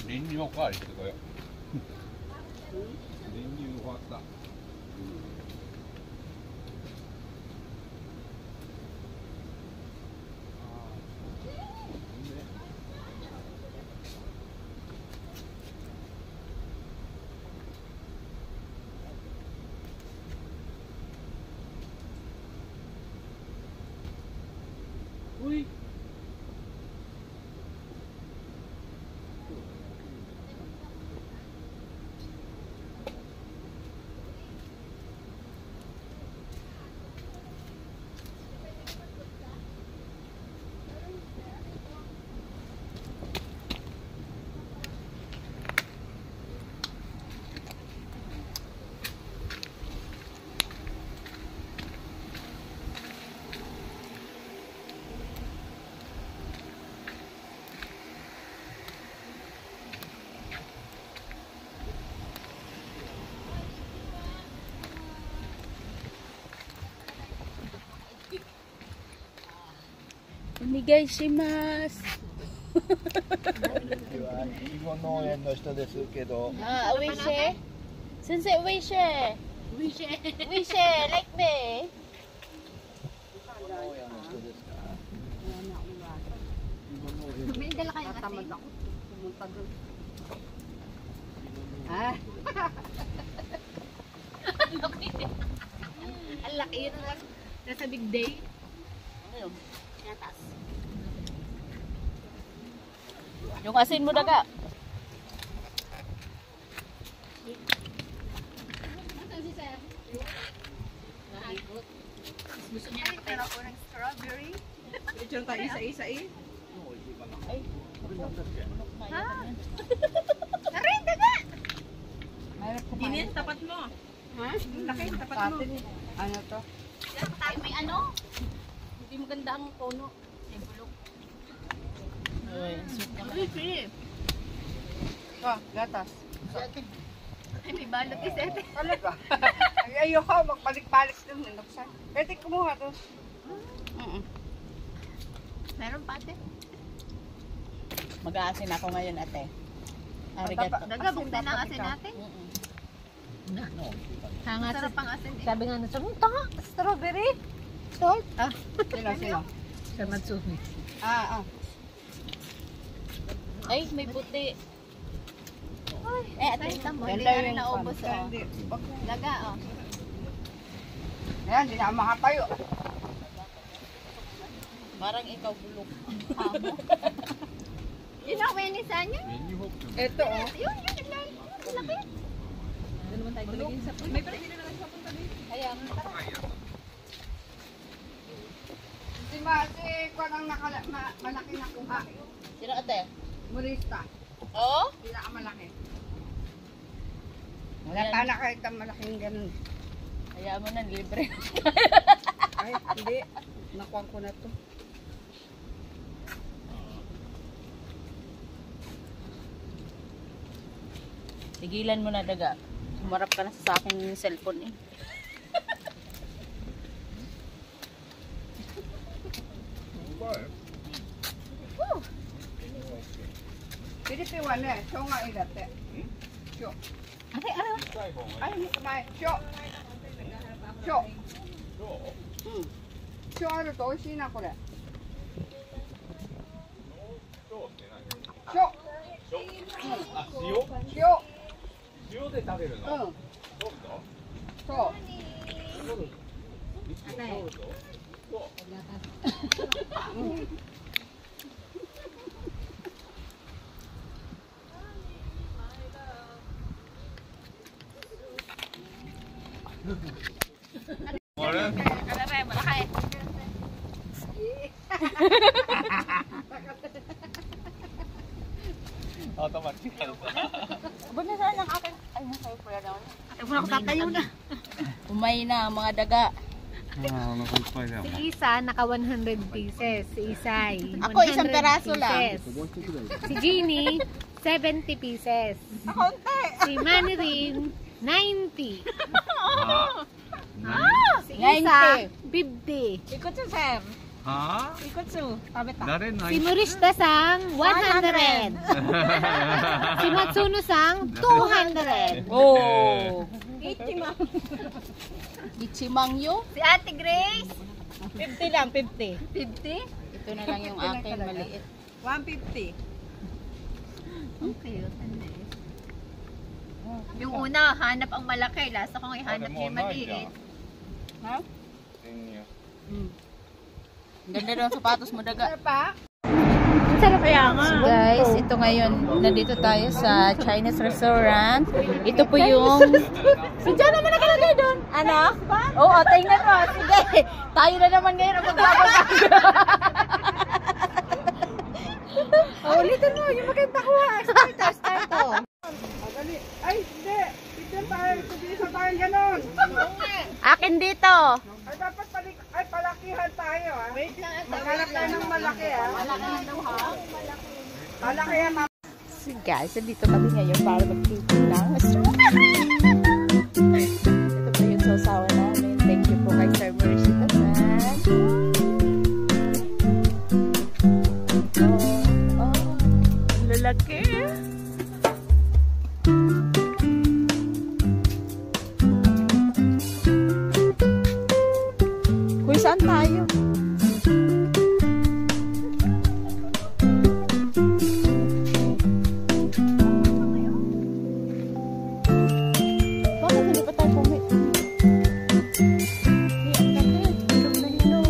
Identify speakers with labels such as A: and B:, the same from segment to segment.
A: 臨時おかわりしてこよう。臨時終わった。おい。
B: お願いします。
C: 日本農園の人ですけど。
B: あ、ウィシェ。先生、ウィシェ。ウィシェ。ウィシェ、like me。
C: 農園の人ですか。
D: May dala kayo kasi. Tatamad ako. Pumunta doon. Ah. Ang laki yun ang nasa big day.
B: Ano yun? Gatas. Yung asin mo daga.
D: Gusto niya nakatira ko ng strawberry.
E: Picture tayo isa-isa eh.
B: Ay,
D: Ha? Narin, daga!
E: Dinin, tapat mo.
D: Ha?
E: Laki, tapat mo.
D: Ano to?
B: ay may ano? Hindi maganda ang tono. May bulok. Ay, sweet naman.
D: Uy, free.
E: Oh, gatas.
D: Ay, may balot is ete.
E: Talaga. Ay, ayoko, magbalik-balik dun. Nuksan. Pwede kumuha to.
D: Meron pa ate.
B: Mag-aasin ako ngayon, ate. Arigato.
D: Daga, bukta na ang asin natin.
B: Hangat
D: Sarap ang asin eh.
B: sabi nga na strawberry. Salt. Ah,
E: Sila.
B: sa Matsumi.
E: Ah.
B: Ay, may puti.
D: Ate, tamo. Hindi
E: Ganda
D: na rin
E: yung
D: naubos
E: pan.
D: oh.
E: Hindi.
D: Daga oh.
E: Ayan, hindi na ako makatayo.
B: Parang ikaw bulok.
D: Yun ang wenisa niya.
E: Ito oh.
D: Yun, laki.
B: Ano naman tayo talagin sa puno?
E: May pala hindi na lang sa punta din.
B: Kaya nga.
E: Si Kwan ang malaki na kuha.
B: Sino ate?
E: Murista.
B: Oo?
E: Pinakamalaki. Wala pa na kahit ang malaking ganun.
B: Hayaan mo na, libre.
E: Ay, hindi. Nakuha ko na to.
B: Tigilan mo na daga. Humarap ka na sa aking cellphone eh.
E: Pwede piwan eh. Siyo nga ilate. Siyo.
B: Ate, ano?
E: Ay, hindi kumain. Siyo. Siyo. Siyoあると美味しいなこれ。塩。
A: あ、塩？
E: 塩。
A: 塩で食べるの？
E: うん。そう。
A: あれ？
D: Kalare, malaki.
A: Automatic ka.
B: Aba na saan ang akin? Ay, nasa'yo pala daw.
D: Ate mo na ako tatayo na.
B: Umay na ang mga daga.
D: Si Isa, naka 100 pieces. Si Isay,
B: Ako, isang
D: 100
B: peraso lang.
D: pieces. Si Jeannie, 70 pieces. Si Manirin, 90. Si Isa, 50.
E: Ikot siya, sir.
A: は
E: Ikutsu. Tabeta.
A: あ誰ない
D: Si Morishita-sang, 100. Si Matsuno-sang, 200.
B: Oh!
E: Ichimang.
B: Ichimang yo.
D: Si Ate Grace,
E: 50 lang, 50.
B: 50? Ito na lang yung akin, maliit.
E: 150.
B: Okay,
D: yung una, hanap ang malaki. Lasa kong ihanap yung maliit.
E: Ha?
B: Ang ganda daw ang sapatos mo, daga.
E: Ano pa?
D: Sarap kaya nga.
B: So guys, ito ngayon, nandito tayo sa Chinese restaurant. Ito po yung... Si John naman nakalagay doon. Ano? Oo, tingnan mo. Sige. Tayo na naman ngayon ang magbabago.
E: Ulitin mo, yung maganda ko ha. Start to. Dali. Ay, hindi. Hindi tayo. Hindi sa tayo ganon.
B: Akin dito.
E: Ay, dapat palakihan tayo ha. Wait lang. Maghanap tayo ng malaki ha. Malaki yan, ma'am.
B: So guys, dito kami ngayon para mag-eating ng strawberry. Ito po yung sausawa namin. Thank you po kay Sir Morishita-san. Ang lalaki. Kuy, saan tayo? Bakit hindi pa tayo bumili? Ang ganda. Hilog na hilog.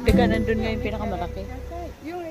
B: Teka, nandun nga yung pinakamalaki.
E: Yung